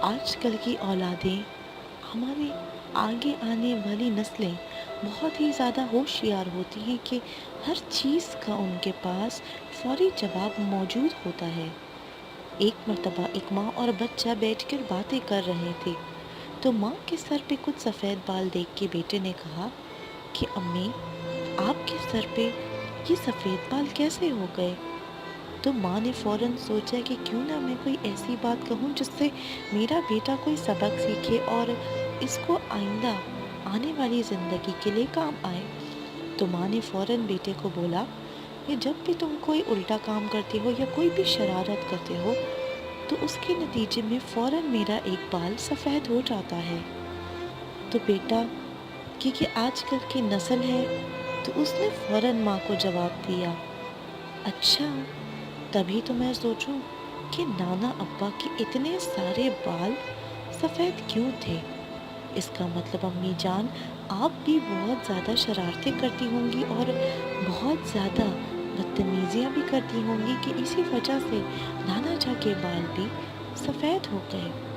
آج کل کی اولادیں، ہماری آگے آنے والی نسلیں بہت ہی زیادہ ہوشیار ہوتی ہیں کہ ہر چیز کا ان کے پاس فوری جواب موجود ہوتا ہے۔ ایک مرتبہ ایک ماں اور بچہ بیٹھ کر باتیں کر رہے تھے، تو ماں کے سر پہ کچھ سفید بال دیکھ کے بیٹے نے کہا کہ امی، آپ کے سر پہ یہ سفید بال کیسے ہو گئے؟ تو ماں نے فوراً سوچا کہ کیوں نہ میں کوئی ایسی بات کہوں جس سے میرا بیٹا کوئی سبق سیکھے اور اس کو آئندہ آنے والی زندگی کے لیے کام آئے۔ تو ماں نے فوراً بیٹے کو بولا کہ جب بھی تم کوئی الٹا کام کرتے ہو یا کوئی بھی شرارت کرتے ہو تو اس کے نتیجے میں فوراً میرا ایک بال سفید ہو جاتا ہے۔ تو بیٹا، کیونکہ آج کل کی نسل ہے، تو اس نے فوراً ماں کو جواب دیا، اچھا، تبھی تو میں سوچوں کہ نانا ابا کے اتنے سارے بال سفید کیوں تھے۔ اس کا مطلب امی جان، آپ بھی بہت زیادہ شرارتیں کرتی ہوں گی اور بہت زیادہ بدتمیزیاں بھی کرتی ہوں گی کہ اسی وجہ سے نانا جا کے بال بھی سفید ہو گئے۔